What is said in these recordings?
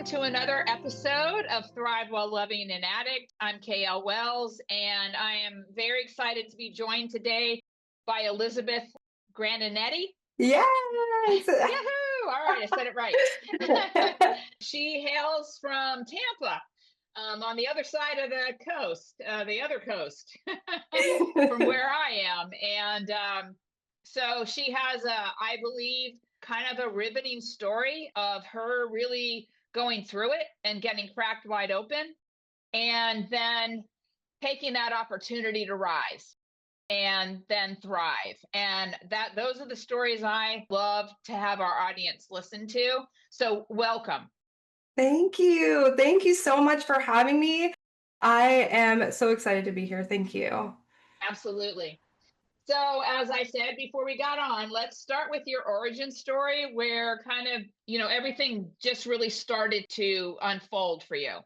to another episode of Thrive While Loving an Addict. I'm KL Wells, and I am very excited to be joined today by Elizabeth Grandinetti. Yes. Yahoo! All right, I said it right. She hails from Tampa, on the other side of the coast, the other coast from where I am. And so she has, I believe, kind of a riveting story of her really going through it and getting cracked wide open, and then taking that opportunity to rise and then thrive. And those are the stories I love to have our audience listen to. So welcome. Thank you. Thank you so much for having me. I am so excited to be here. Thank you. Absolutely. So, as I said before we got on, let's start with your origin story where kind of, everything just really started to unfold for you.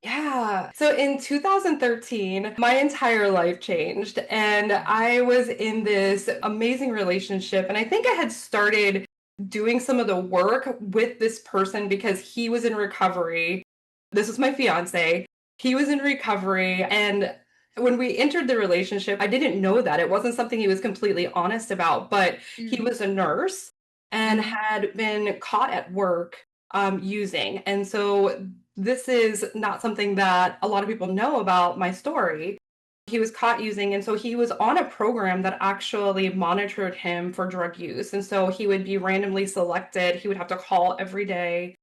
Yeah. So in 2013, my entire life changed, and I was in this amazing relationship. And I think I had started doing some of the work with this person because he was in recovery. This was my fiancé. He was in recovery. And when we entered the relationship, I didn't know that. It wasn't something he was completely honest about, but he Mm-hmm. was a nurse and had been caught at work using. And so this is not something that a lot of people know about my story. He was caught using, and so he was on a program that actually monitored him for drug use. And so he would be randomly selected. He would have to call every day,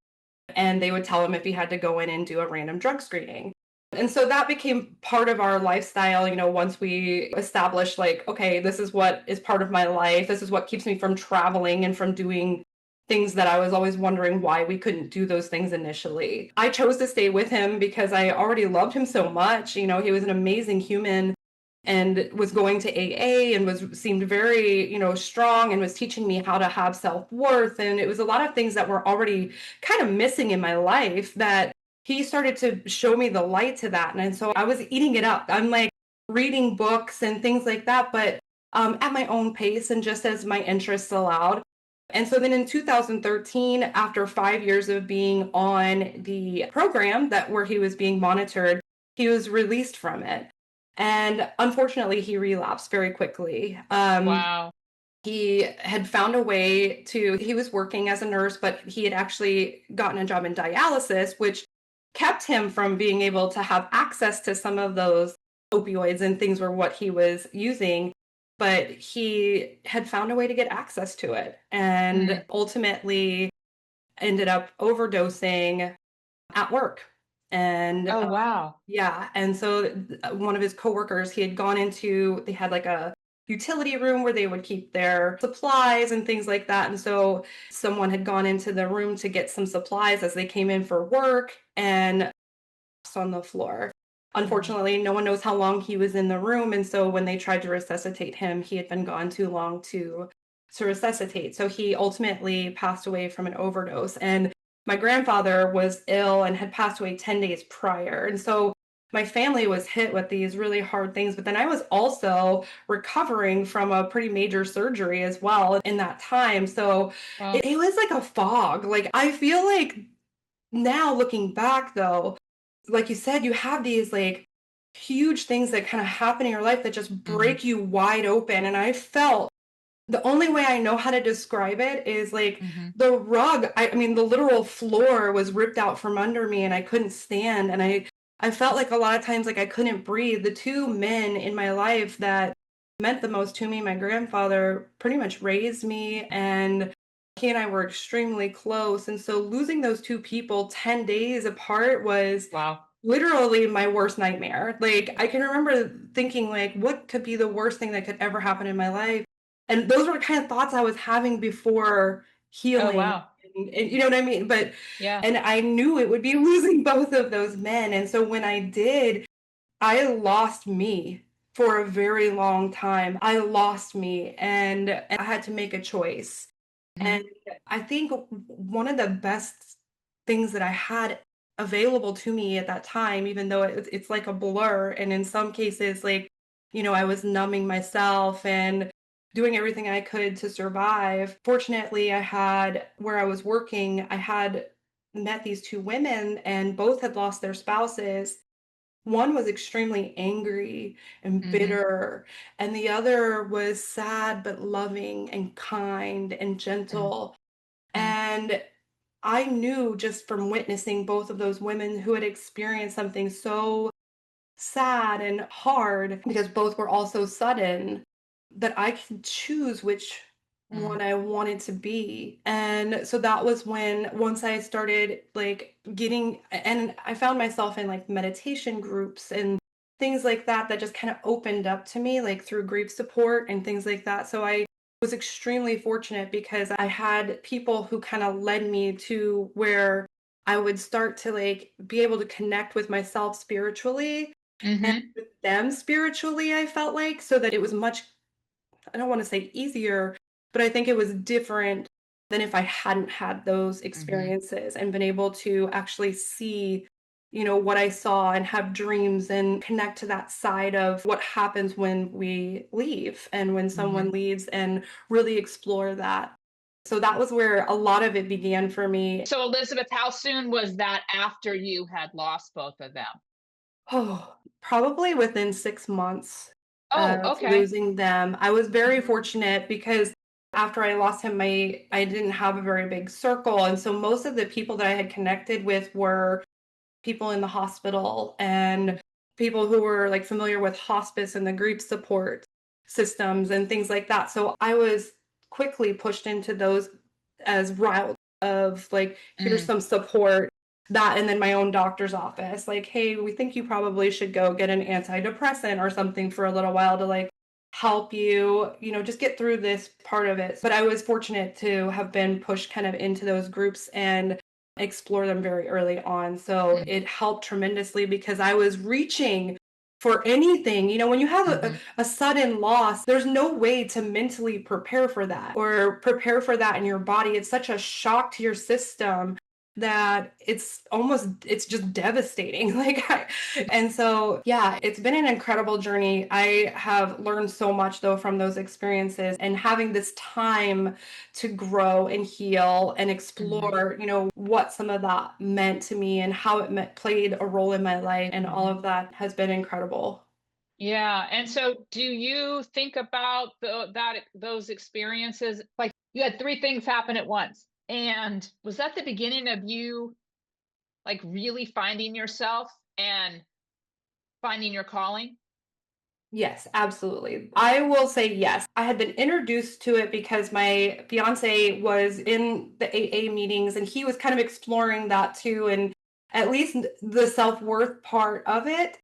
and they would tell him if he had to go in and do a random drug screening. And so that became part of our lifestyle, once we established, like, okay, this is what is part of my life. This is what keeps me from traveling and from doing things that I was always wondering why we couldn't do those things initially. I chose to stay with him because I already loved him so much. He was an amazing human and was going to AA and seemed very, strong, and was teaching me how to have self-worth. And it was a lot of things that were already kind of missing in my life that he started to show me the light to that. And so I was eating it up. I'm like reading books and things like that, but at my own pace and just as my interests allowed. And so then in 2013, after 5 years of being on the program where he was being monitored, he was released from it. And unfortunately, he relapsed very quickly. Wow. He had found a way he was working as a nurse, but he had actually gotten a job in dialysis, which kept him from being able to have access to some of those opioids and things were what he was using. But he had found a way to get access to it and ultimately ended up overdosing at work. And Oh, wow. yeah, and so one of his coworkers, they had like a utility room where they would keep their supplies and things like that. And so someone had gone into the room to get some supplies as they came in for work and on the floor. Mm. Unfortunately, no one knows how long he was in the room. And so when they tried to resuscitate him, he had been gone too long to resuscitate. So he ultimately passed away from an overdose. And my grandfather was ill and had passed away 10 days prior. And so my family was hit with these really hard things. But then I was also recovering from a pretty major surgery as well in that time. So Well, it was like a fog. Like, I feel like now looking back, though, like you said, you have these like huge things that kind of happen in your life that just mhm, break you wide open. And I felt the only way I know how to describe it is like mhm. the rug. I mean, the literal floor was ripped out from under me and I couldn't stand. And I felt like a lot of times like I couldn't breathe. The two men in my life that meant the most to me, my grandfather pretty much raised me, and he and I were extremely close. And so losing those two people 10 days apart was Wow. literally my worst nightmare. Like, I can remember thinking like, what could be the worst thing that could ever happen in my life? And those were the kind of thoughts I was having before Oh, healing. wow. And you know what I mean? Yeah. And I knew it would be losing both of those men. And so when I did, I lost me for a very long time. I lost me and I had to make a choice. Mhm. And I think one of the best things that I had available to me at that time, even though it's like a blur, and in some cases, like, I was numbing myself and doing everything I could to survive. Fortunately, I had where I was working, I had met these two women and both had lost their spouses. One was extremely angry and Mm-hmm. bitter, and the other was sad but loving and kind and gentle. Mm-hmm. And I knew just from witnessing both of those women who had experienced something so sad and hard because both were also sudden, that I could choose which Mm-hmm. one I wanted to be. And so that was when, once I started like getting, and I found myself in like meditation groups and things like that, that just kind of opened up to me, like through grief support and things like that. So I was extremely fortunate because I had people who kind of led me to where I would start to like be able to connect with myself spiritually and Mm-hmm. with them spiritually, I felt like, so that it was much, I don't want to say easier, but I think it was different than if I hadn't had those Mm-hmm. experiences and been able to actually see, what I saw and have dreams and connect to that side of what happens when we leave and when Mm-hmm. someone leaves and really explore that. So that was where a lot of it began for me. So, Elizabeth, how soon was that after you had lost both of them? Oh, probably within 6 months Oh, of okay. losing them. I was very Mhm. fortunate because after I lost him, I didn't have a very big circle, and so most of the people that I had connected with were people in the hospital and people who were, like, familiar with hospice and the grief support systems and things like that. So I was quickly pushed into those as route of, like, here's Mm. some support, that and then my own doctor's office, like, "Hey, we think you probably should go get an antidepressant or something for a little while to, like, help you, just get through this part of it." But I was fortunate to have been pushed kind of into those groups and explore them very early on. So Mm. it helped tremendously because I was reaching for anything. When you have a, Mhm. a sudden loss, there's no way to mentally prepare for that or prepare for that in your body. It's such a shock to your system that it's just devastating. And so, yeah, it's been an incredible journey. I have learned so much though from those experiences and having this time to grow and heal and Mhm. explore, what some of that meant to me and how it played a role in my life. And all Mhm. of that has been incredible. Yeah, and so do you think about those experiences? Like you had three things happen at once, and was that the beginning of you like really finding yourself and finding your calling? Yes, absolutely. I will say yes. I had been introduced to it because my fiance was in the AA meetings and he was kind of exploring that too, and at least the self worth part of it.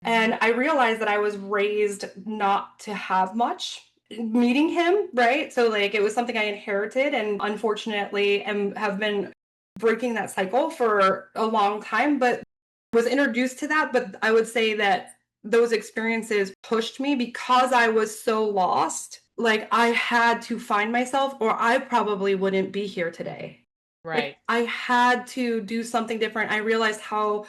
Mhm. And I realized that I was raised not to have much meeting him, right? So like it was something I inherited and unfortunately have been breaking that cycle for a long time, but was introduced to that. But I would say that those experiences pushed me because I was so lost. Like I had to find myself or I probably wouldn't be here today. Like Right. I had to do something different. I realized how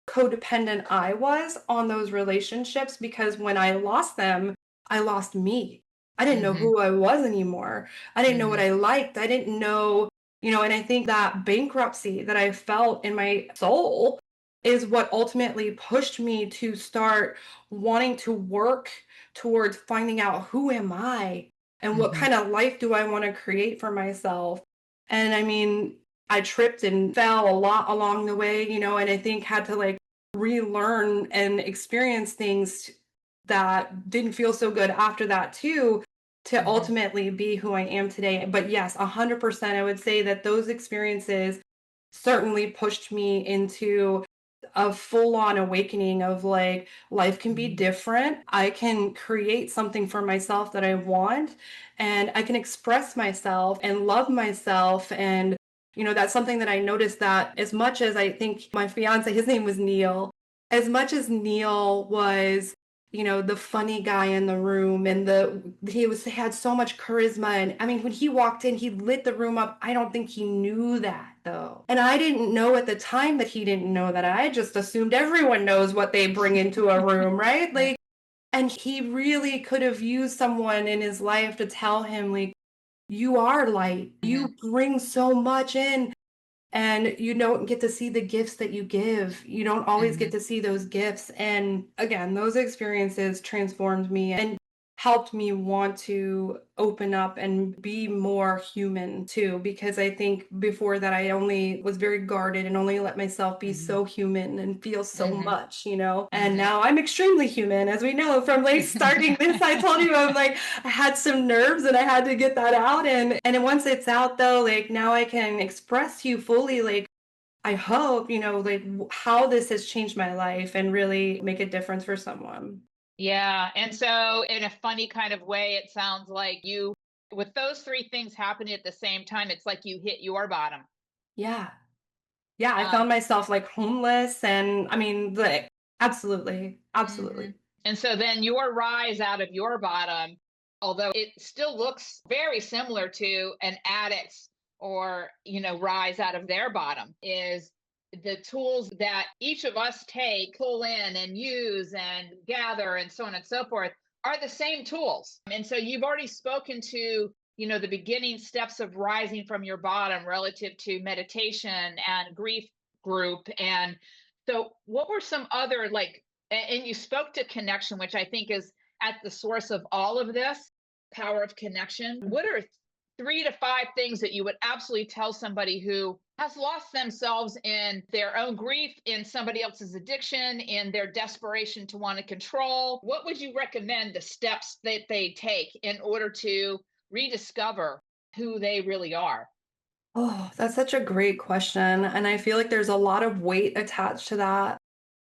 codependent I was on those relationships because when I lost them, I lost me. I didn't know Mhm. who I was anymore. I didn't know what Mhm. I liked. I didn't know, and I think that bankruptcy that I felt in my soul is what ultimately pushed me to start wanting to work towards finding out who am I and what Mhm. kind of life do I want to create for myself. And I mean, I tripped and fell a lot along the way, and I think had to like relearn and experience things that didn't feel so good after that too, to Mhm. ultimately be who I am today. But yes, 100%, I would say that those experiences certainly pushed me into a full on awakening of like life can be Mhm. different. I can create something for myself that I want and I can express myself and love myself. And that's something that I noticed, that as much as I think my fiance, his name was Neil, as much as Neil was, the funny guy in the room and he had so much charisma. And I mean, when he walked in, he lit the room up. I don't think he knew that though. And I didn't know at the time that he didn't know that. I just assumed everyone knows what they bring into a room, right? Right. Like, and he really could have used someone in his life to tell him, like, you are light. You Mhm. bring so much in. and you don't get to see the gifts that you give. You don't always get Hmm. to see those gifts. And again, those experiences transformed me and helped me want to open up and be more human too. Because I think before that, I only was very guarded and only let myself be Hmm. so human and feel so Hmm. much, you know? And Hmm. now I'm extremely human, as we know from like starting this. I told you I'm like, I had some nerves and I had to get that out. And then once it's out though, like now I can express to you fully, like, I hope, you know, like how this has changed my life and really make a difference for someone. Yeah. And so, in a funny kind of way, it sounds like you, with those three things happening at the same time, it's like you hit your bottom. Yeah. Yeah. I Um, found myself like homeless and I mean, like, absolutely. hmm. Absolutely. And so then your rise out of your bottom, although it still looks very similar to an addict's or, rise out of their bottom, is the tools that each of us take, pull in and use and gather and so on and so forth are the same tools. And so you've already spoken to, the beginning steps of rising from your bottom relative to meditation and grief group. And so what were some other like, and you spoke to connection, which I think is at the source of all of this power of connection. What are 3 to 5 things that you would absolutely tell somebody who has lost themselves in their own grief, in somebody else's addiction, in their desperation to want to control? What would you recommend the steps that they take in order to rediscover who they really are? Oh, that's such a great question. And I feel like there's a lot of weight attached to that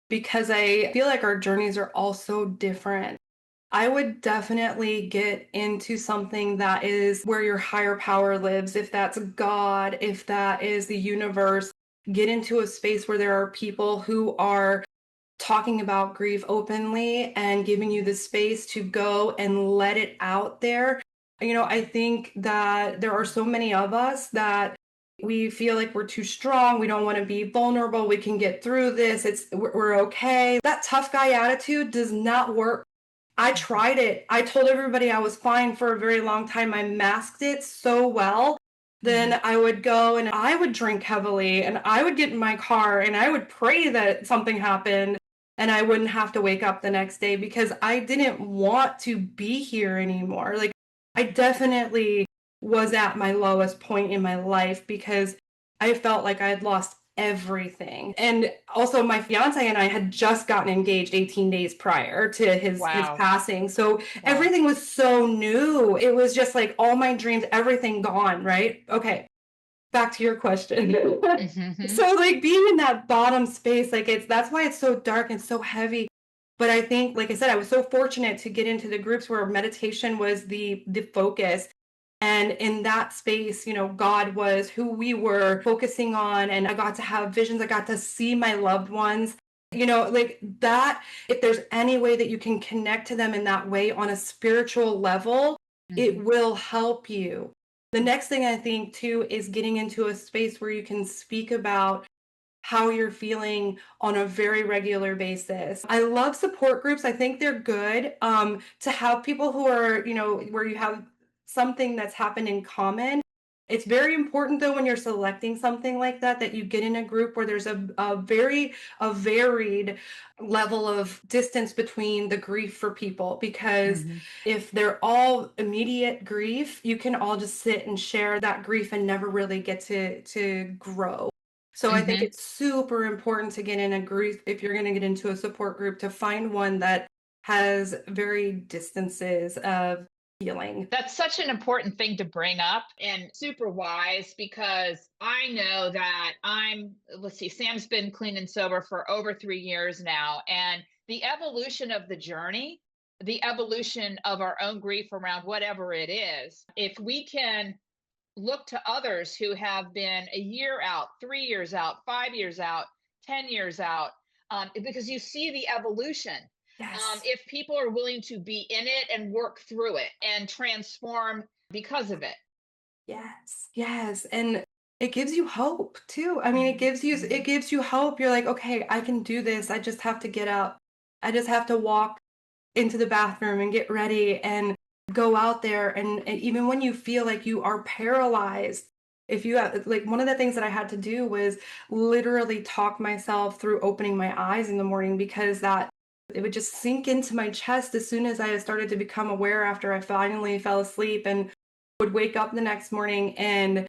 because I feel like our journeys are all so different. I would definitely get into something that is where your higher power lives. If that's God, if that is the universe, get into a space where there are people who are talking about grief openly and giving you the space to go and let it out there. You know, I think that there are so many of us that we feel like we're too strong. We don't want to be vulnerable. We can get through this. We're okay. That tough guy attitude does not work. I tried it. I told everybody I was fine for a very long time. I masked it so well. Mm-hmm. Then I would go and I would drink heavily and I would get in my car and I would pray that something happened and I wouldn't have to wake up the next day because I didn't want to be here anymore. Like, I definitely was at my lowest point in my life because I felt like I had lost everything. And also my fiance and I had just gotten engaged 18 days prior to his Wow. passing. So Wow. everything was so new. It was just like all my dreams, everything gone, right? Okay. Back to your question. Mm-hmm. So like being in that bottom space, like that's why it's so dark and so heavy. But I think, like I said, I was so fortunate to get into the groups where meditation was the focus. And in that space, you know, God was who we were focusing on. And I got to have visions. I got to see my loved ones, you know, like that. If there's any way that you can connect to them in that way on a spiritual level, Mm-hmm. it will help you. The next thing I think too is getting into a space where you can speak about how you're feeling on a very regular basis. I love support groups. I think they're good to have people who are, you know, where you have something that's happened in common. It's very important though when you're selecting something like that that you get in a group where there's a varied level of distance between the grief for people because Mm-hmm. if they're all immediate grief, you can all just sit and share that grief and never really get to grow. So I think Mm-hmm. it's super important to get in a group if you're going to get into a support group to find one that has very distances of healing. That's such an important thing to bring up and super wise because I know that let's see, Sam's been clean and sober for over 3 years now. And the evolution of the journey, the evolution of our own grief around whatever it is, if we can look to others who have been a year out, 3 years out, 5 years out, 10 years out, because you see the evolution. Yes. If people are willing to be in it and work through it and transform because of it. Yes. Yes. And it gives you hope too. I mean, Mhm, it mhm, gives you hope. You're like, okay, I can do this. I just have to get up. I just have to walk into the bathroom and get ready and go out there and even when you feel like you are paralyzed, If you have, like, one of the things that I had to do was literally talk myself through opening my eyes in the morning, because that it would just sink into my chest as soon as I started to become aware after I finally fell asleep, and would wake up the next morning and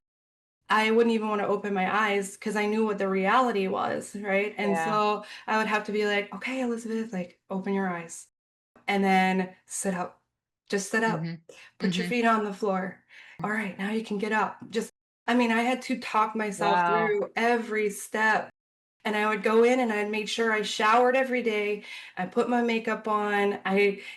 I wouldn't even want to open my eyes because I knew what the reality was, right? And Yeah. so I would have to be like, okay, Elizabeth, like, open your eyes and then sit up. Just sit up. Mhm. Put your Mhm. feet on the floor. All right, now you can get up. Just, I mean, I had to talk myself Wow. through every step. And I would go in and I'd make sure I showered every day. I put my makeup on.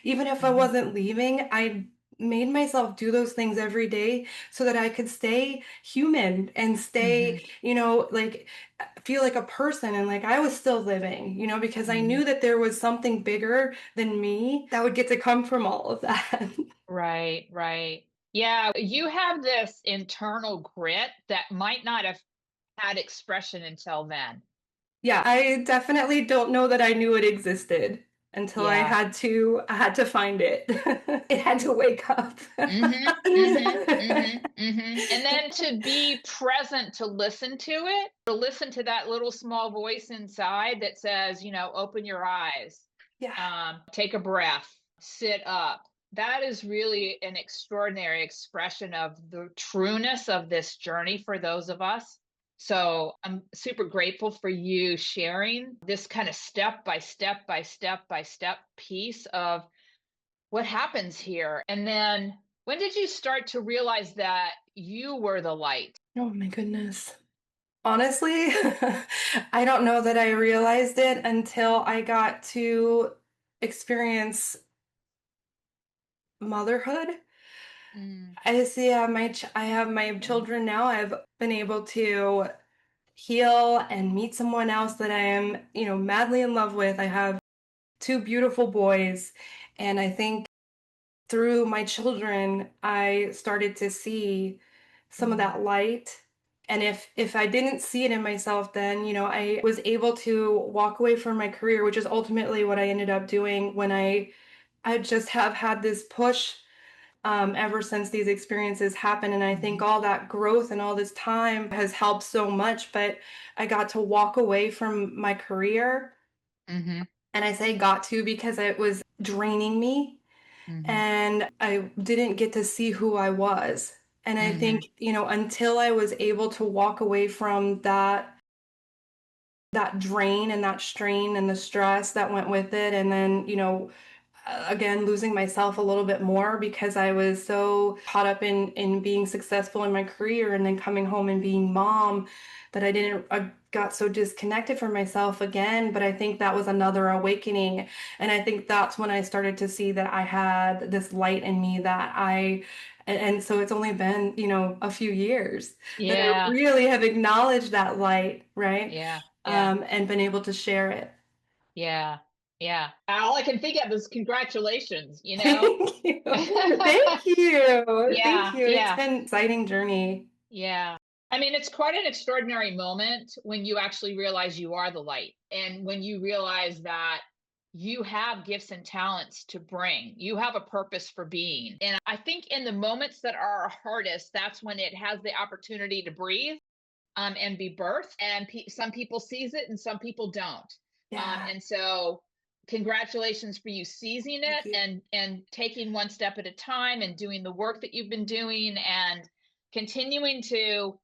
Even if I Mhm. wasn't leaving, I made myself do those things every day so that I could stay human and stay, Mhm. like, feel like a person, and like I was still living, because I Mhm. knew that there was something bigger than me that would get to come from all of that. Right, right. Yeah, you have this internal grit that might not have had expression until then. Yeah, I definitely don't know that I knew it existed until Yeah. I had to find it. It had to wake up. Mhm. Mhm. Mhm. Mhm. And then to be present to listen to it, to listen to that little small voice inside that says, open your eyes, Yeah. take a breath, sit up. That is really an extraordinary expression of the trueness of this journey for those of us. So I'm super grateful for you sharing this kind of step by step by step by step piece of what happens here. And then when did you start to realize that you were the light? Oh my goodness. Honestly, I don't know that I realized it until I got to experience motherhood. Mm, I see I have my mm, children now. I've been able to heal and meet someone else that I am, madly in love with. I have two beautiful boys, and I think through my children, I started to see some of mm, that light. And if I didn't see it in myself, then, I was able to walk away from my career, which is ultimately what I ended up doing when I just have had this push ever since these experiences happened. And I think mhm, all that growth and all this time has helped so much. But I got to walk away from my career. mhm, And I say got to because it was draining me mhm, and I didn't get to see who I was. And I mhm, think, until I was able to walk away from that drain and that strain and the stress that went with it, and then, again losing myself a little bit more because I was so caught up in being successful in my career and then coming home and being mom that I got so disconnected from myself again. But I think that was another awakening, and I think that's when I started to see that I had this light in me that and so it's only been, a few years that I yeah, really have acknowledged that light, right? yeah, yeah, And been able to share it. yeah, yeah. All I can think of is congratulations, Thank you. Thank you. Thank Yeah, you. It's yeah. been an exciting journey. Yeah. I mean, it's quite an extraordinary moment when you actually realize you are the light and when you realize that you have gifts and talents to bring. You have a purpose for being. And I think in the moments that are our hardest, that's when it has the opportunity to breathe and be birthed. And some people seize it and some people don't. Yeah. And so congratulations for you seizing Thank it you. and taking one step at a time and doing the work that you've been doing and continuing to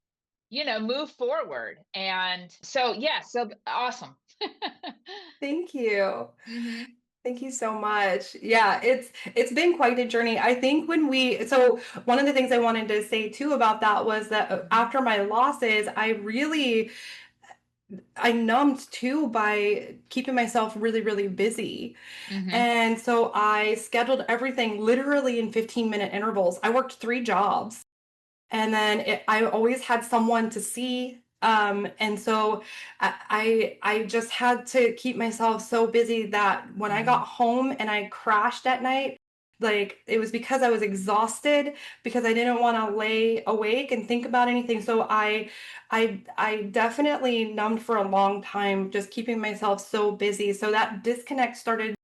move forward. And so yeah, so awesome. Thank you. Hmm. Thank you so much. Yeah, it's been quite a journey. I think so one of the things I wanted to say too about that was that Hmm. after my losses, I numbed too by keeping myself really, really busy. Hmm. And so I scheduled everything literally in 15-minute intervals. I worked 3 jobs. And then I always had someone to see. And so I just had to keep myself so busy that when I got Hmm. home and I crashed at night, like it was because I was exhausted because I didn't want to lay awake and think about anything. So I definitely numbed for a long time, just keeping myself so busy. So that disconnect started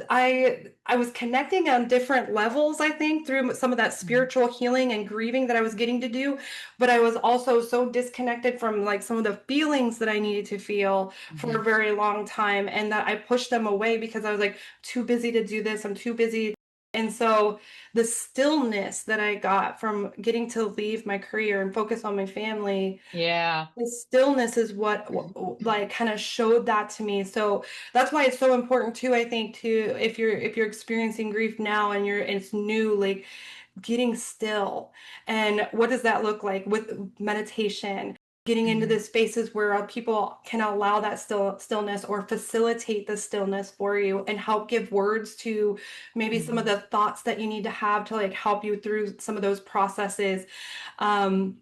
I was connecting on different levels, I think, through some of that Mhm. spiritual healing and grieving that I was getting to do, but I was also so disconnected from like some of the feelings that I needed to feel for a Mhm. very long time, and that I pushed them away because I was like too busy to do this. I'm too busy. And so the stillness that I got from getting to leave my career and focus on my family, Yeah. the stillness is what like kind of showed that to me. So that's why it's so important too, I think, to if you're experiencing grief now and it's new, like getting still. And what does that look like with meditation? Getting into the Mhm. spaces where people can allow that stillness or facilitate the stillness for you and help give words to maybe some of Mhm. the thoughts that you need to have to like help you through some of those processes. Um,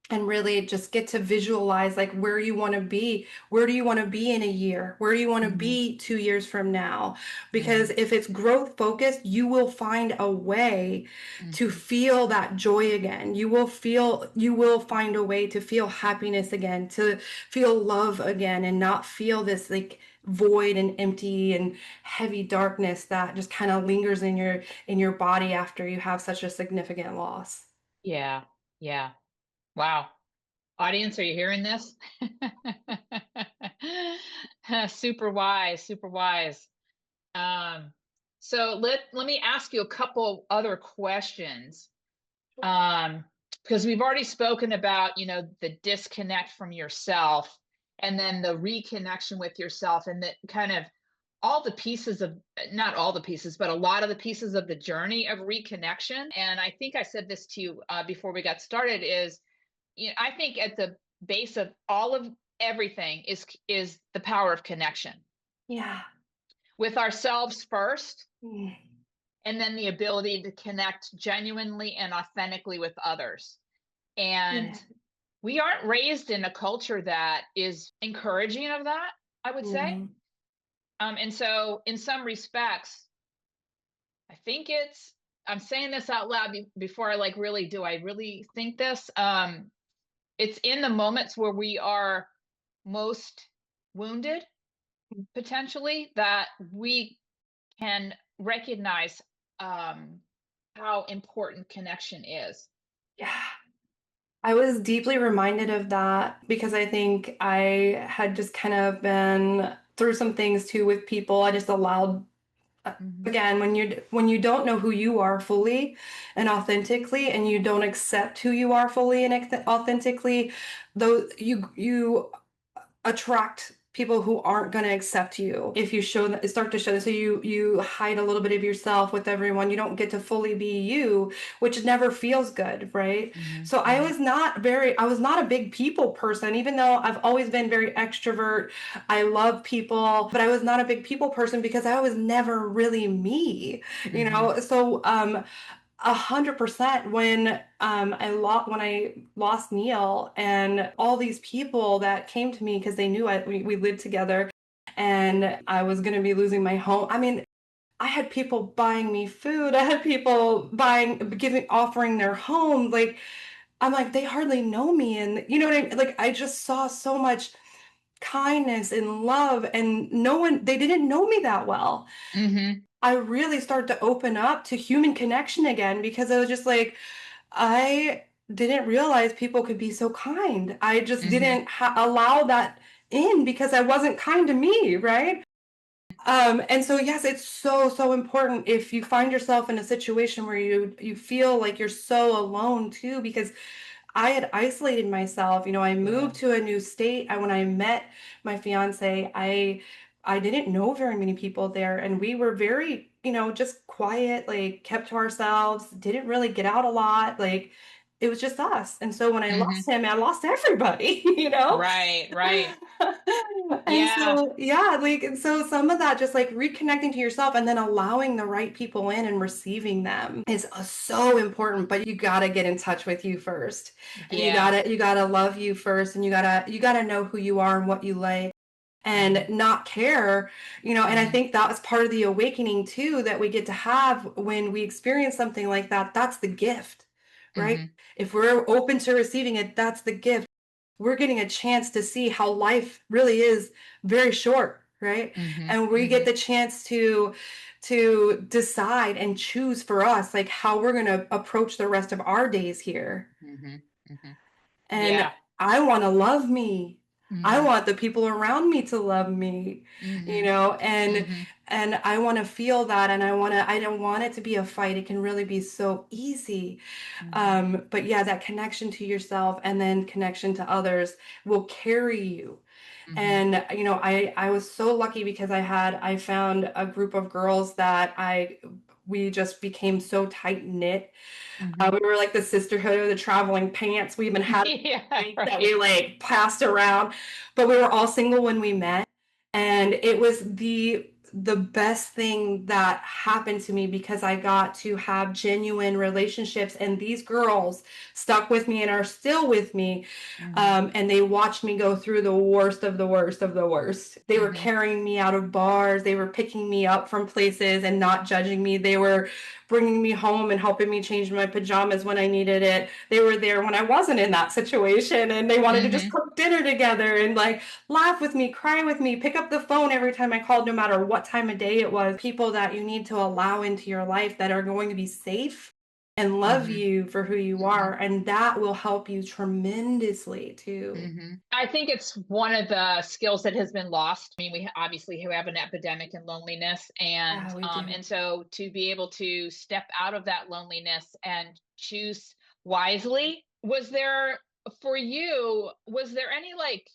and really just get to visualize like where you want to be. Where do you want to be in a year? Where do you want to Mhm. be 2 years from now? Because Mhm. if it's growth focused, you will find a way to Mhm. feel that joy again. You will find a way to feel happiness again, to feel love again, and not feel this like void and empty and heavy darkness that just kind of lingers in your body after you have such a significant loss. Yeah. Yeah. Wow. Audience, are you hearing this? Super wise, super wise. Um, so let me ask you a couple other questions. Um, because we've already spoken about, the disconnect from yourself and then the reconnection with yourself and that kind of all the pieces of not all the pieces, but a lot of the pieces of the journey of reconnection. And I think I said this to you before we got started is I think at the base of all of everything is the power of connection Yeah. with ourselves first, Mm. and then the ability to connect genuinely and authentically with others. And Yeah. we aren't raised in a culture that is encouraging of that, I would say. No. And so, in some respects, I think I'm saying this out loud before I like really do. I really think this. It's in the moments where we are most wounded, potentially, that we can recognize um, how important connection is. Yeah. I was deeply reminded of that because I think I had just kind of been through some things too with people. I just allowed Hmm. again when you don't know who you are fully and authentically and you don't accept who you are fully and authentically, though you attract people who aren't going to accept you if you show that start to show that. So you hide a little bit of yourself with everyone. You don't get to fully be you, which never feels good, right? Hmm. So Hmm. I was not a big people person, even though I've always been very extrovert. I love people, but I was not a big people person because I was never really me, you Hmm. know. So 100% when I lost Neil and all these people that came to me because they knew we lived together and I was going to be losing my home. I mean, I had people buying me food. I had people offering their home. Like, I'm like, they hardly know me. And you know what I mean? Like, I just saw so much kindness and love, and they didn't know me that well. Hmm. I really started to open up to human connection again because I was just like, I didn't realize people could be so kind. I just Hmm. didn't allow that in because I wasn't kind to me, right? And so yes, it's so, so important if you find yourself in a situation where you feel like you're so alone too, because I had isolated myself. You know, I Yeah. moved to a new state. When I met my fiance, I didn't know very many people there, and we were very, just quiet, like kept to ourselves, didn't really get out a lot. Like it was just us. And so when I Hmm. lost him, I lost everybody, you know? Right. Right. And Yeah. so, yeah, like, and so some of that just like reconnecting to yourself and then allowing the right people in and receiving them is so important. But you got to get in touch with you first, and Yeah. you got to love you first, and you got to know who you are and what you like and Hmm. not care, and I Hmm. think that was part of the awakening too that we get to have when we experience something like that. That's the gift, right? Hmm. If we're open to receiving it, that's the gift. We're getting a chance to see how life really is very short, right? Mhm. And we get Mhm. the chance to decide and choose for us like how we're going to approach the rest of our days here. Mhm. Mhm. And Yeah. I want to love me. I Mhm. want the people around me to love me, you Mhm. know, Mhm. and I want to feel that, and I don't want it to be a fight. It can really be so easy. Mhm. But yeah, that connection to yourself and then connection to others will carry you. Mhm. And you know, I was so lucky because I found a group of girls that I we just became so tight knit. Mhm. We were like the sisterhood of the traveling pants. We even had Yeah, things that we right. like passed around, but we were all single when we met, and it was the best thing that happened to me because I got to have genuine relationships, and these girls stuck with me and are still with me. Mhm. And they watched me go through the worst of the worst of the worst. They were Mhm. carrying me out of bars. They were picking me up from places and not judging me. They were bringing me home and helping me change my pajamas when I needed it. They were there when I wasn't in that situation, and they wanted to just Mhm. cook dinner together and like laugh with me, cry with me, pick up the phone every time I called, no matter what time of day it was. People that you need to allow into your life that are going to be safe and love Mhm. you for who you are. Mhm. And that will help you tremendously too. I think it's one of the skills that has been lost. I mean, we obviously have an epidemic in loneliness, Yeah, we do. and so to be able to step out of that loneliness and choose wisely, was there for you? Was there any like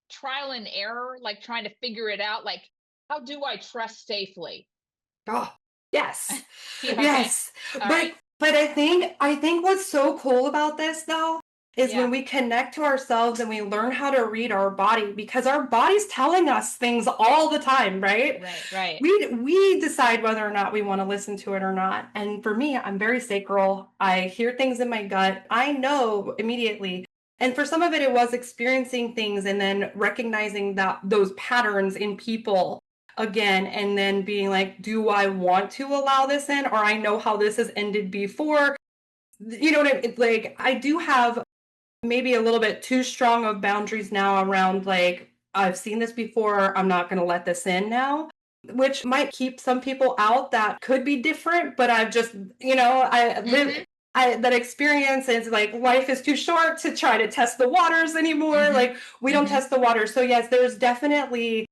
trial and error, like trying to figure it out? Like, how do I trust safely? Oh, yes. Yeah. Okay. Yes. All But right. I think what's so cool about this though is Yeah. when we connect to ourselves and we learn how to read our body, because our body's telling us things all the time, right? Right. Right. We decide whether or not we want to listen to it or not. And for me, I'm very sacral. I hear things in my gut. I know immediately. And for some of it, it was experiencing things and then recognizing that those patterns in people again, and then being like, do I want to allow this in? Or I know how this has ended before. You know what I mean? Like, I do have maybe a little bit too strong of boundaries now around like, I've seen this before, I'm not going to let this in now, which might keep some people out that could be different. But I've just, you know, I live. Mm-hmm. That experience is like life is too short to try to test the waters anymore. Mm-hmm. Like we don't Mm-hmm. test the waters. So yes, there's definitely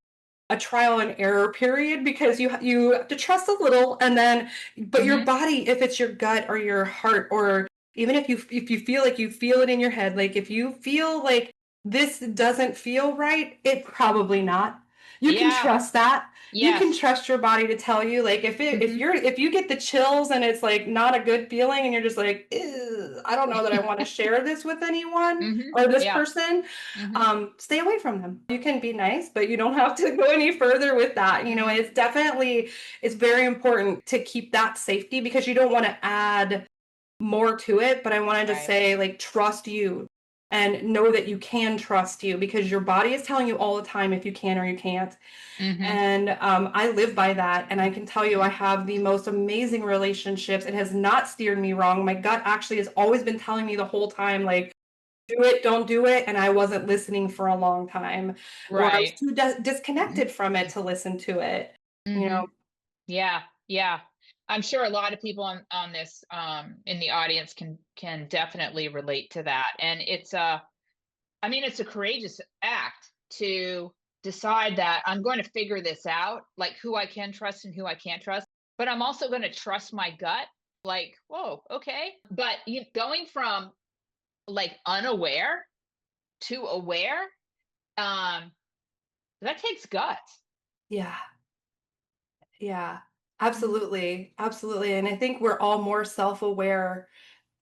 a trial and error period because you have to trust a little, and then but your Mm-hmm. body, if it's your gut or your heart, or even if you feel like you feel it in your head, like if you feel like this doesn't feel right, it probably not. You can Yeah. trust that. You can Yes. trust your body to tell you, like Mm-hmm. if you get the chills and it's like not a good feeling and you're just like, "Ew, I don't know that I want to share this with anyone Mm-hmm. or this Yeah. person," Mm-hmm. stay away from them. You can be nice, but you don't have to go any further with that. You know, Mm-hmm. it's very important to keep that safety because you don't want to add more to it. But I want to just Right. say, like, trust you and know that you can trust you because your body is telling you all the time if you can or you can't. Mm-hmm. And I live by that. And I can tell you, I have the most amazing relationships. It has not steered me wrong. My gut actually has always been telling me the whole time, like, do it, don't do it. And I wasn't listening for a long time, or I was Right. too disconnected from it to listen to it. You Mm-hmm. know, Yeah. Yeah. I'm sure a lot of people on this in the audience can definitely relate to that. And it's I mean it's a courageous act to decide that I'm going to figure this out, like who I can trust and who I can't trust, but I'm also going to trust my gut. Like, whoa, okay. But you going from like unaware to aware, um, that takes guts. yeah, yeah, Mhm. absolutely, absolutely. And I think we're all more self-aware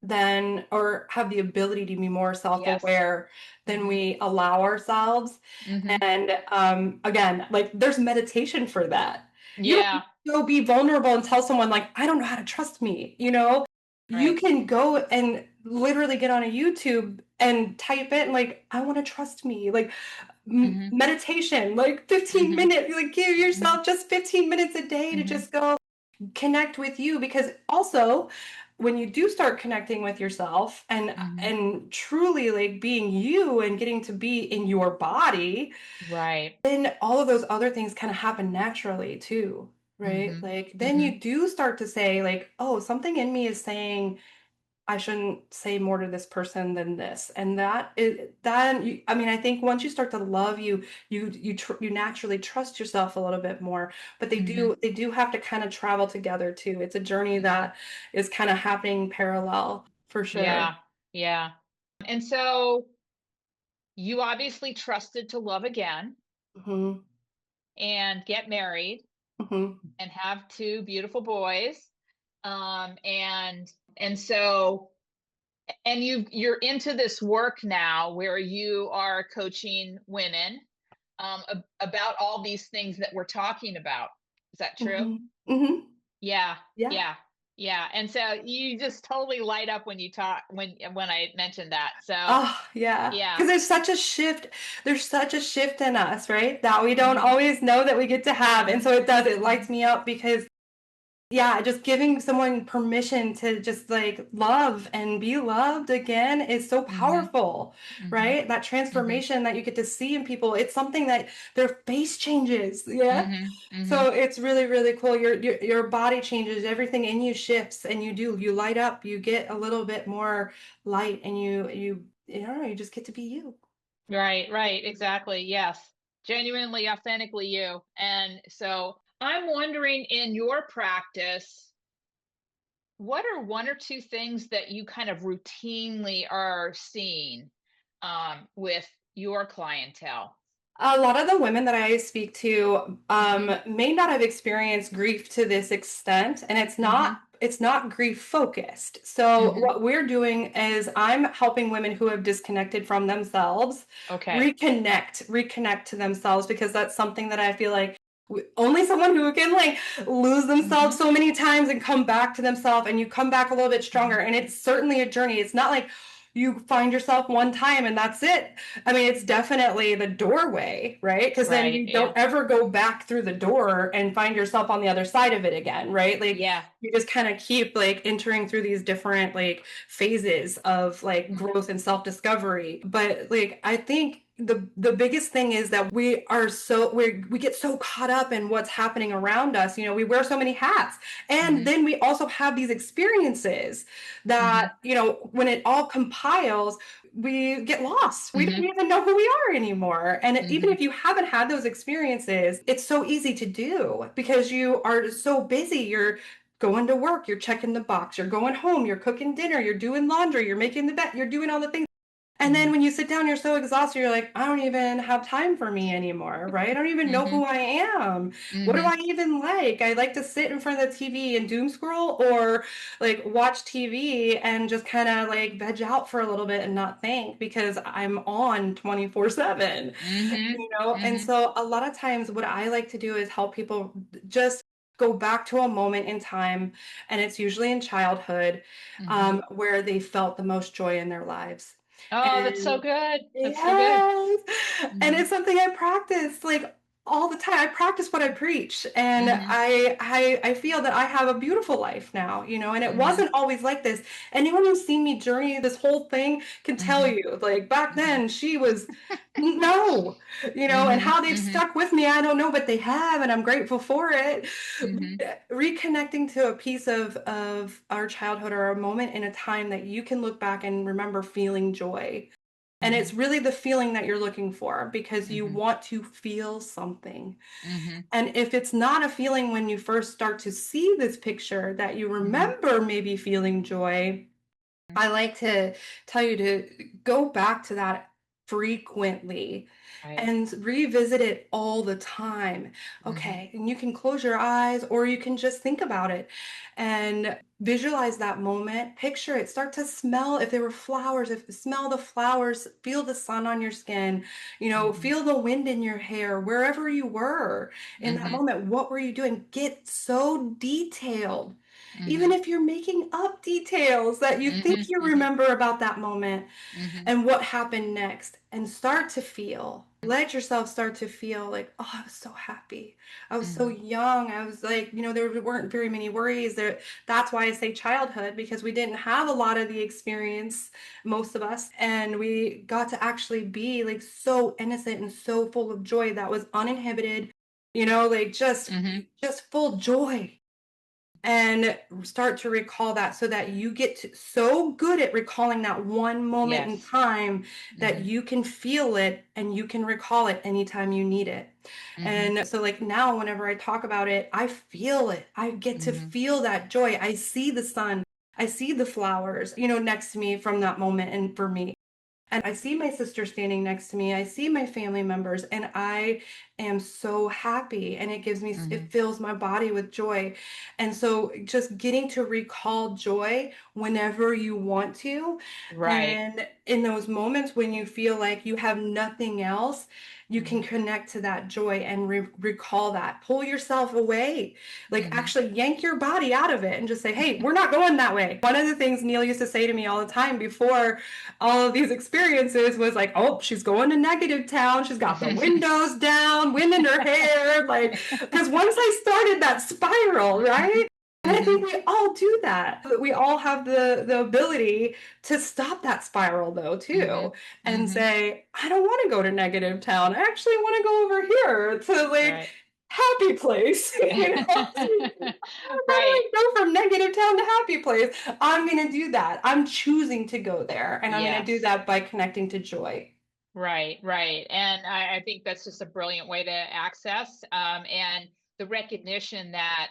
than, or have the ability to be more Yes. self-aware than Mhm. we allow ourselves. Mhm. And again, like there's meditation for that. You don't need Yeah. to go be vulnerable and tell someone like, I don't know how to trust me, you know? You Right. can go and literally get on a YouTube and type in like, I want to trust me. Like Mhm. meditation, like 15 Mhm. minutes, like give Mhm. yourself just 15 minutes a day to Mhm. just go connect with you. Because also, when you do start connecting with yourself Hmm. and truly like being you and getting to be in your body, Right. then all of those other things kind of happen naturally too, right? Hmm. Like then Hmm. you do start to say like, oh, something in me is saying I shouldn't say more to this person than this. And that is that I mean, I think once you start to love you, you naturally trust yourself a little bit more. But Hmm. they do have to kind of travel together too. It's a journey Hmm. that is kind of happening parallel for sure. Yeah. Yeah. And so you obviously trusted to love again Hmm. and get married Hmm. and have two beautiful boys. And so and you're into this work now where you are coaching women about all these things that we're talking about. Is that true? Hmm. Hmm. Yeah, Yeah. yeah, yeah. And so you just totally light up when you talk when I mentioned that. So Oh, yeah. yeah. Because there's such a shift in us, right? That we don't Hmm. always know that we get to have. And Hmm. so it Hmm. lights me up because yeah, just giving someone permission to just like love and be loved again is so Hmm. powerful, Hmm. right? That Hmm. transformation that you get to see in people, it's something that their face changes. Yeah. Hmm. Hmm. So it's really, really cool. Your body changes, everything in you shifts, and you light up, you get a little bit more light, and you don't know, you just get to be you. Right, right, exactly. Yes. Genuinely, authentically you. And so I'm wondering in your practice, what are one or two things that you kind of routinely are seeing with your clientele? A lot of the women that I speak to Hmm. may not have experienced grief to this extent, and Hmm. it's not grief focused. So Hmm. what we're doing is I'm helping women who have disconnected from themselves Okay. reconnect to themselves because that's something that I feel like only someone who can like lose themselves Hmm. so many times and come back to themselves and you come back a little bit stronger. Hmm. And it's certainly a journey. It's not like you find yourself one time and that's it. I mean, it's definitely the doorway, right? Because then Right. you Yeah. don't ever go back through the door and find yourself on the other side of it again, right? Like Yeah. you just kind of keep like entering through these different like phases of like Hmm. growth and self-discovery. But like I think the biggest thing is that we get so caught up in what's happening around us. You know, we wear so many hats. And Hmm. then we also have these experiences Hmm. that, you know, when it all compiles, we get lost. We don't Hmm. even know who we are anymore. And even Hmm. if you haven't had those experiences, it's so easy to do because you are so busy. You're going to work, you're checking the box, you're going home, you're cooking dinner, you're doing laundry, you're making the bed, you're doing all the things. And then Hmm. when you sit down, you're so exhausted, you're like, I don't even have time for me anymore, right? I don't even know Hmm. who I am. What do Hmm. I even like? I like to sit in front of the TV and doom scroll or like watch TV and just kind of like veg out for a little bit and not think because I'm on 24/7, Hmm. you know? And Hmm. so a lot of times what I like to do is help people just go back to a moment in time, and it's usually in childhood, Hmm. where they felt the most joy in their lives. Oh, that's so And good. That's so good. yes, and Hmm. it's something I practice like all the time. I practice what I preach, and Hmm. I feel that I have a beautiful life now, you know, and it Hmm. wasn't always like this. Anyone who's seen me journey this whole thing can tell Hmm. you, like back Hmm. then she was no, you know, and Hmm. how they've Hmm. stuck with me, I don't know, but they have, and I'm grateful for it. Hmm. Reconnecting to a piece of our childhood or a moment in a time that you can look back and remember feeling joy. And Hmm. it's really the feeling that you're looking for because you Hmm. want to feel something. Hmm. And if it's not a feeling when you first start to see this picture that you Hmm. remember maybe feeling joy, I like to tell you to go back to that frequently Right. and revisit it all the time. Hmm. Okay, and you can close your eyes or you can just think about it and visualize that moment, picture it, start to smell if there were flowers, if smell the flowers, feel the sun on your skin, you know, Hmm. feel the wind in your hair, wherever you were in that Hmm. moment, what were you doing? Get so detailed even Mhm. if you're making up details that you think Mhm. you Mhm. remember about that moment Mhm. and what happened next, and start to feel, let yourself start to feel like, oh, I was so happy, I was so Mhm. young, I was like, there weren't very many worries there. That's why I say childhood, because we didn't have a lot of the experience, most of us, and we got to actually be like so innocent and so full of joy that was uninhibited, like Mhm. just full joy. And start to recall that, so that you get so good at recalling that one moment in Yes. time that Mhm. you can feel it and you can recall it anytime you need it. Mhm. And so, like, now, whenever I talk about it, I feel it. I get to Mhm. feel that joy. I see the sun. I see the flowers, next to me from that moment. And for me, and I see my sister standing next to me. I see my family members, and I am so happy. And it Mhm. fills my body with joy. And so, just getting to recall joy whenever you want to. Right. And in those moments when you feel like you have nothing else, you can Mhm. connect to that joy and recall that. Pull yourself away, like Mhm. actually yank your body out of it and just say, hey, we're not going that way. One of the things Neil used to say to me all the time before all of these experiences was like, oh, she's going to negative town. She's got the windows down, wind in her hair. Like, because once I started that spiral, right? And I Mhm. think we all do that. We all have the ability to stop that spiral, though, too, Mhm. and Mhm. say, I don't want to go to negative town. I actually want to go over here to like Right. happy place. How do Right. I go from negative town to happy place? I'm going to do that. I'm choosing to go there. And I'm going to do Yes. that by connecting to joy. Right, right. And I think that's just a brilliant way to access, and the recognition that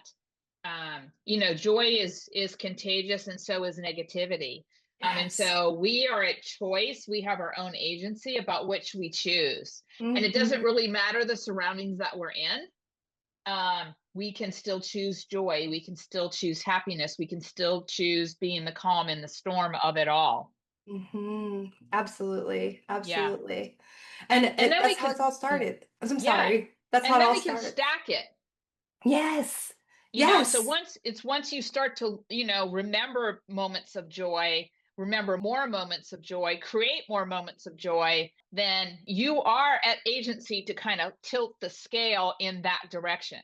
joy is contagious, and so is negativity. And Yes. so we are at choice. We have our own agency about which we choose. And it doesn't Hmm. really matter the surroundings that we're in. We can still choose joy. We can still choose happiness. We can still choose being the calm in the storm of it all. Hmm. Absolutely. Yeah. Absolutely. And And then we that's how can, it's all yeah. started. I'm Yeah. sorry. That's how And it then all we can started. stack it. Yes. So Yes. once you start to, remember moments of joy, remember more moments of joy, create more moments of joy, then you are at agency to kind of tilt the scale in that direction.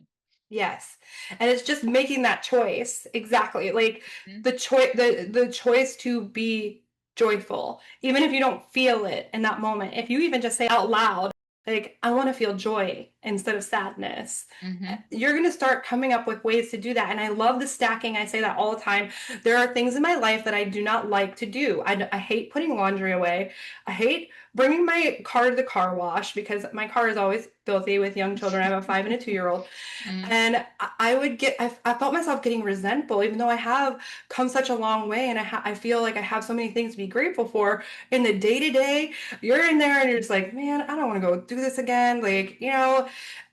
Yes. And it's just making that choice. Exactly. Like Mhm. the choice to be joyful, even if you don't feel it in that moment. If you even just say out loud, like, I want to feel joy instead of sadness, Mhm. you're going to start coming up with ways to do that. And I love the stacking. I say that all the time. There are things in my life that I do not like to do. I hate putting laundry away. I hate bringing my car to the car wash because my car is always filthy with young children. I have a 5 and a 2-year-old. Mhm. And I felt myself getting resentful, even though I have come such a long way, and I feel like I have so many things to be grateful for. In the day to day, you're in there and you're just like, man, I don't want to go do this again. Like,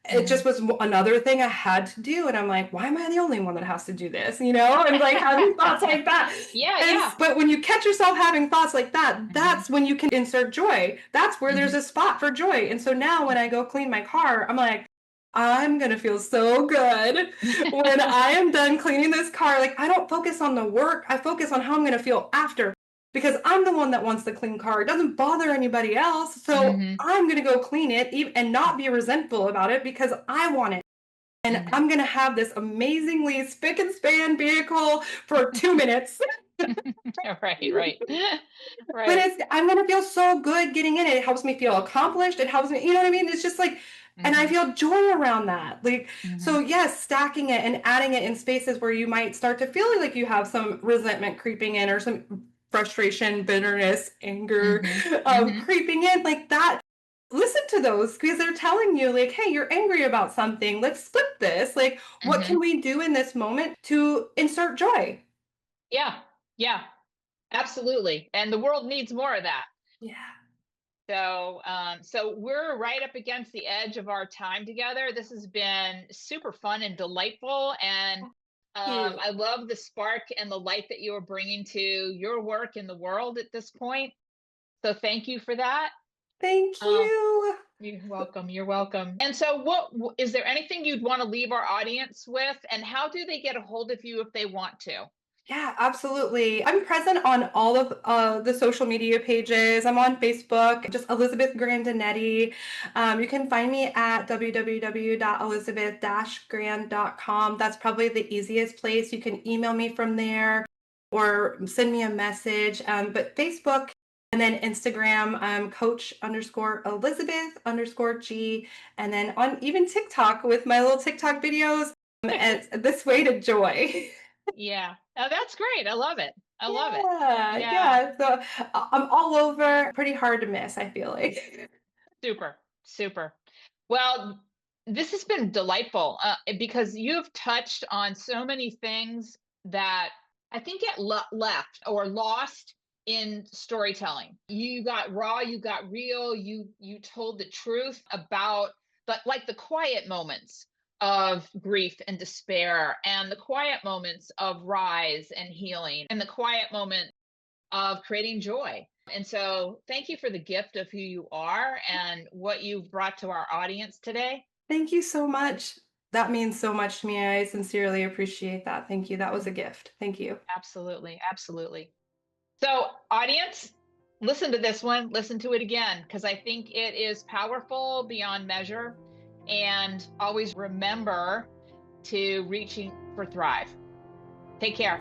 it just Mhm. was another thing I had to do. And I'm like, why am I the only one that has to do this? And like having thoughts like that. Yeah, And yeah. but when you catch yourself having thoughts like that, Mhm. that's when you can insert joy. That's where there's Mhm. a spot for joy. And so now when I go clean my car, I'm like, I'm gonna feel so good when I am done cleaning this car. Like, I don't focus on the work, I focus on how I'm gonna feel after, because I'm the one that wants the clean car. It doesn't bother anybody else. So Mhm. I'm gonna go clean it and not be resentful about it because I want it. And Mhm. I'm gonna have this amazingly spick and span vehicle for 2 minutes. Right, right. But Right. I'm gonna feel so good getting in it. It helps me feel accomplished. It helps me, you know what I mean? It's just like, and I Mhm. feel joy around that. Like, so Mhm. yes, stacking it and adding it in spaces where you might start to feel like you have some resentment creeping in, or some frustration, bitterness, anger, Mhm. Mhm. creeping in like that. Listen to those, because they're telling you, like, hey, you're angry about something. Let's flip this. Like, what can Mhm. we do in this moment to insert joy? Yeah. Yeah. Absolutely. And the world needs more of that. Yeah. So we're right up against the edge of our time together. This has been super fun and delightful, and You. I love the spark and the light that you are bringing to your work in the world at this point. So thank you for that. Thank Um, you. You're welcome. You're welcome. And so, is there anything you'd want to leave our audience with? And how do they get a hold of you if they want to? Yeah, absolutely. I'm present on all of the social media pages. I'm on Facebook, just Elizabeth Grandinetti. You can find me at www.elizabeth-grand.com. That's probably the easiest place. You can email me from there or send me a message. But Facebook and then Instagram, coach_Elizabeth_G. And then on even TikTok with my little TikTok videos, as this way to joy. Yeah. Oh, that's great. I love it. I love it. Yeah, Yeah. yeah. So I'm all over, pretty hard to miss, I feel like. Super. Super. Well, this has been delightful because you've touched on so many things that I think get left or lost in storytelling. You got raw, you got real, you told the truth about the quiet moments of grief and despair and the quiet moments of rise and healing and the quiet moment of creating joy. And so, thank you for the gift of who you are and what you've brought to our audience today. Thank you so much. That means so much to me. I sincerely appreciate that. Thank you. That was a gift. Thank you. Absolutely. Absolutely. So, audience, listen to this one, listen to it again, because I think it is powerful beyond measure. And always remember to reaching for thrive. Take care.